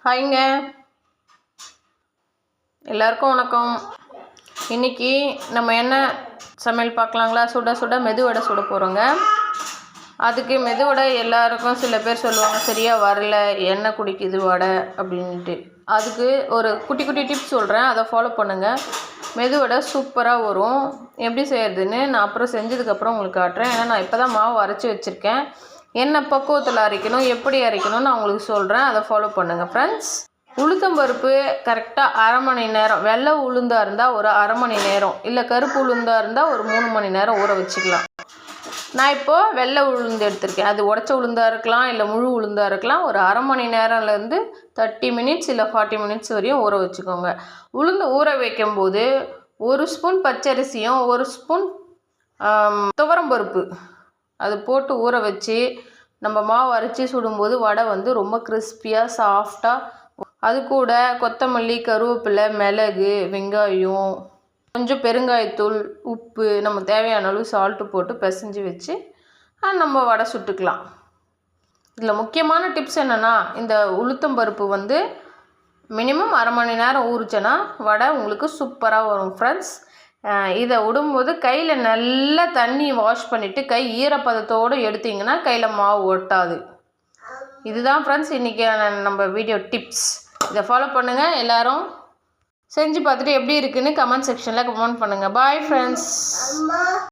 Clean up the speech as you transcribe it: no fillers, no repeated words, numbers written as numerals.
ஹாய்ங்க, எல்லாருக்கும் வணக்கம். இன்றைக்கி நம்ம என்ன சமையல் பார்க்கலாங்களா? சுட சுட மெதுவடை சுட போகிறோங்க. அதுக்கு மெதுவடை எல்லாருக்கும் சில பேர் சொல்லுவாங்க சரியாக வரல, எண்ணெய் குடிக்குது வடை அப்படின்ட்டு. அதுக்கு ஒரு குட்டி குட்டி டிப்ஸ் சொல்கிறேன், அதை ஃபாலோ பண்ணுங்கள். மெதுவடை சூப்பராக வரும். எப்படி செய்கிறதுன்னு நான் அப்புறம் செஞ்சதுக்கப்புறம் உங்களுக்கு காட்டுறேன். ஏன்னா நான் இப்போ தான் மாவு அரைச்சி வச்சுருக்கேன். என்ன பக்குவத்தில் அரைக்கணும், எப்படி அரைக்கணும்னு நான் உங்களுக்கு சொல்கிறேன், அதை ஃபாலோ பண்ணுங்கள் ஃப்ரெண்ட்ஸ். உளுத்தம்பருப்பு கரெக்டாக அரை மணி நேரம், வெள்ளை உளுந்தாக இருந்தால் ஒரு அரை மணி நேரம், இல்லை கருப்பு உளுந்தாக இருந்தால் ஒரு 3 மணி நேரம் ஊற வச்சுக்கலாம். நான் இப்போது வெள்ளை உளுந்து எடுத்திருக்கேன். அது உடச்ச உளுந்தாக இருக்கலாம், இல்லை முழு உளுந்தாக இருக்கலாம். ஒரு அரை மணி நேரம்லேருந்து 30 மினிட்ஸ் இல்லை 40 மினிட்ஸ் வரையும் ஊற வச்சுக்கோங்க. உளுந்து ஊற வைக்கும்போது 1 ஸ்பூன் பச்சரிசியும் 1 ஸ்பூன் துவரம்பருப்பு அது போட்டு ஊற வச்சு நம்ம மாவு அரைச்சி சுடும்போது வடை வந்து ரொம்ப கிறிஸ்பியாக சாஃப்டாக. அது கூட கொத்தமல்லி, கருவேப்பிலை, மிளகு, வெங்காயம், கொஞ்சம் பெருங்காயத்தூள், உப்பு, நம்ம தேவையான அளவு சால்ட்டு போட்டு பிசைஞ்சு வச்சு நம்ம வடை சுட்டுக்கலாம். இதில் முக்கியமான டிப்ஸ் என்னென்னா, இந்த உளுத்தம்பருப்பு வந்து மினிமம் அரை மணி நேரம் ஊறிச்சேன்னா வடை உங்களுக்கு சூப்பராக வரும் ஃப்ரெண்ட்ஸ். இதை விடும்போது கையில் நல்லா தண்ணி வாஷ் பண்ணிவிட்டு கை ஈரப்பதத்தோடு எடுத்திங்கன்னா கையில் மாவு ஒட்டாது. இதுதான் ஃப்ரெண்ட்ஸ் இன்றைக்கி நம்ம வீடியோ டிப்ஸ். இதை ஃபாலோ பண்ணுங்கள். எல்லோரும் செஞ்சு பார்த்துட்டு எப்படி இருக்குன்னு கமெண்ட் செக்ஷனில் கமெண்ட் பண்ணுங்கள். Bye friends.